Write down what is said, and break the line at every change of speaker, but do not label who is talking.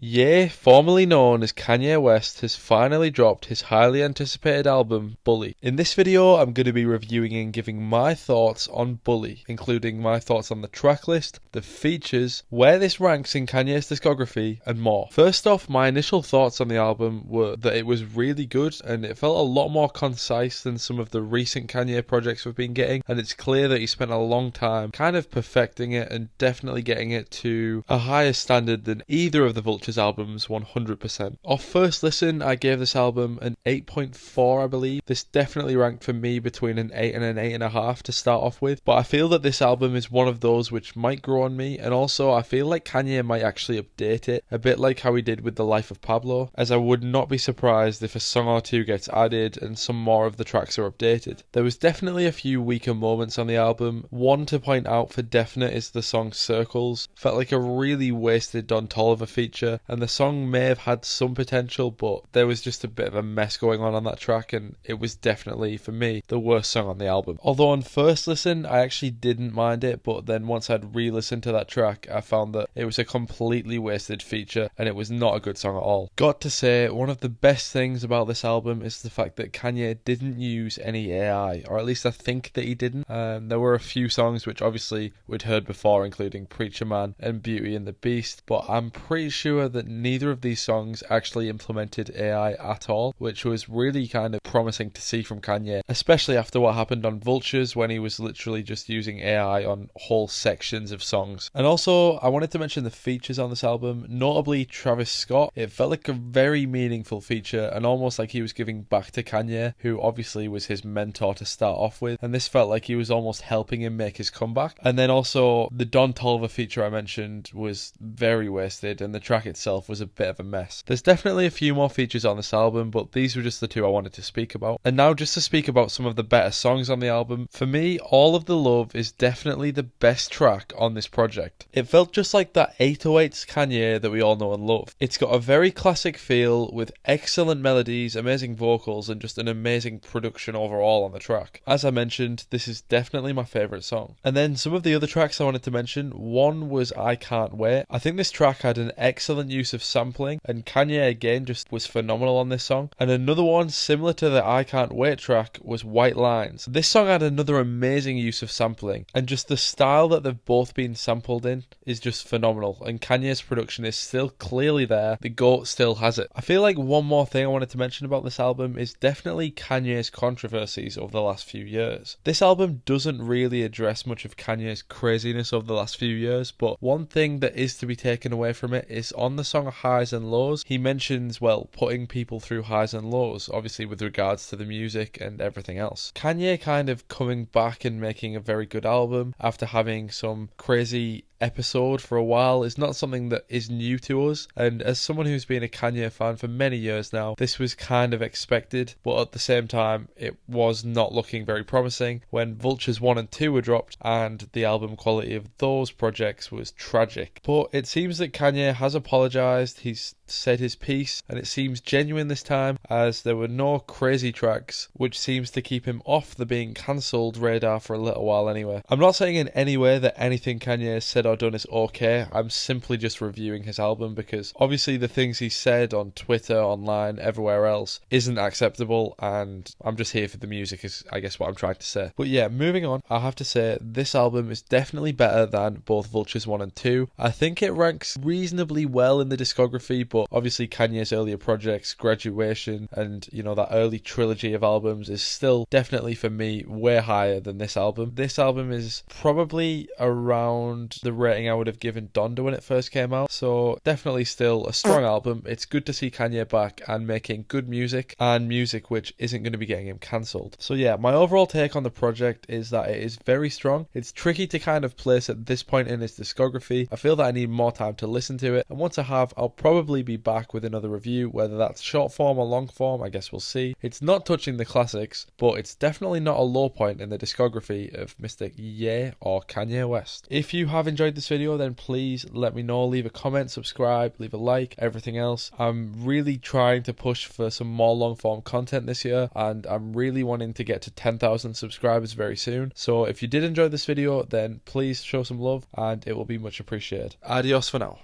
Ye, formerly known as Kanye West, has finally dropped his highly anticipated album, Bully. In this video, I'm going to be reviewing and giving my thoughts on Bully, including my thoughts on the track list, the features, where this ranks in Kanye's discography, and more. First off, my initial thoughts on the album were that it was really good, and it felt a lot more concise than some of the recent Kanye projects we've been getting, and it's clear that he spent a long time kind of perfecting it and definitely getting it to a higher standard than either of the Vultures albums 100%. Off first listen, I gave this album an 8.4, I believe. This definitely ranked for me between an 8 and an 8.5 to start off with, but I feel that this album is one of those which might grow on me, and also I feel like Kanye might actually update it, a bit like how he did with The Life of Pablo, as I would not be surprised if a song or two gets added and some more of the tracks are updated. There was definitely a few weaker moments on the album. One to point out for definite is the song Circles. Felt like a really wasted Don Toliver feature, and the song may have had some potential, but there was just a bit of a mess going on that track, and it was definitely, for me, the worst song on the album. Although on first listen, I actually didn't mind it, but then once I'd re-listened to that track, I found that it was a completely wasted feature, and it was not a good song at all. Got to say, one of the best things about this album is the fact that Kanye didn't use any AI, or at least I think that he didn't. There were a few songs which obviously we'd heard before, including Preacher Man and Beauty and the Beast, but I'm pretty sure that neither of these songs actually implemented AI at all, which was really kind of promising to see from Kanye, especially after what happened on Vultures when he was literally just using AI on whole sections of songs. And also, I wanted to mention the features on this album, notably Travis Scott. It felt like a very meaningful feature and almost like he was giving back to Kanye, who obviously was his mentor to start off with, and this felt like he was almost helping him make his comeback. And then also, the Don Toliver feature I mentioned was very wasted, and the track itself was a bit of a mess. There's definitely a few more features on this album, but these were just the two I wanted to speak about. And now just to speak about some of the better songs on the album. For me, All of the Love is definitely the best track on this project. It felt just like that 808s Kanye that we all know and love. It's got a very classic feel with excellent melodies, amazing vocals, and just an amazing production overall on the track. As I mentioned, this is definitely my favourite song. And then some of the other tracks I wanted to mention, one was I Can't Wait. I think this track had an excellent use of sampling, and Kanye again just was phenomenal on this song. And another one similar to the I Can't Wait track was White Lines. This song had another amazing use of sampling, and just the style that they've both been sampled in is just phenomenal, and Kanye's production is still clearly there. The GOAT still has it. I feel like one more thing I wanted to mention about this album is definitely Kanye's controversies over the last few years. This album doesn't really address much of Kanye's craziness over the last few years, but one thing that is to be taken away from it is on the song Highs and Lows, he mentions, well, putting people through highs and lows, obviously with regards to the music and everything else. Kanye kind of coming back and making a very good album after having some crazy episode for a while is not something that is new to us, and as someone who's been a Kanye fan for many years now, this was kind of expected, but at the same time it was not looking very promising when Vultures 1 and 2 were dropped, and the album quality of those projects was tragic. But it seems that Kanye has apologised, he's said his piece, and it seems genuine this time, as there were no crazy tracks, which seems to keep him off the being cancelled radar for a little while anyway. I'm not saying in any way that anything Kanye said or done is okay, I'm simply just reviewing his album because obviously the things he said on Twitter, online, everywhere else isn't acceptable, and I'm just here for the music is I guess what I'm trying to say. But yeah, moving on, I have to say this album is definitely better than both Vultures 1 and 2. I think it ranks reasonably well in the discography, but obviously Kanye's earlier projects, Graduation, and that early trilogy of albums is still definitely for me way higher than this album. This album is probably around the rating I would have given Donda when it first came out, so definitely still a strong album. It's good to see Kanye back and making good music, and music which isn't going to be getting him cancelled. So yeah, my overall take on the project is that it is very strong. It's tricky to kind of place at this point in his discography. I feel that I need more time to listen to it, and once I have, I'll probably be back with another review, whether that's short form or long form, I guess we'll see. It's not touching the classics, but it's definitely not a low point in the discography of Mr. Ye or Kanye West. If you have enjoyed this video, then please let me know. Leave a comment, subscribe, leave a like, everything else. I'm really trying to push for some more long form content this year, and I'm really wanting to get to 10,000 subscribers very soon. So if you did enjoy this video, then please show some love and it will be much appreciated. Adios for now.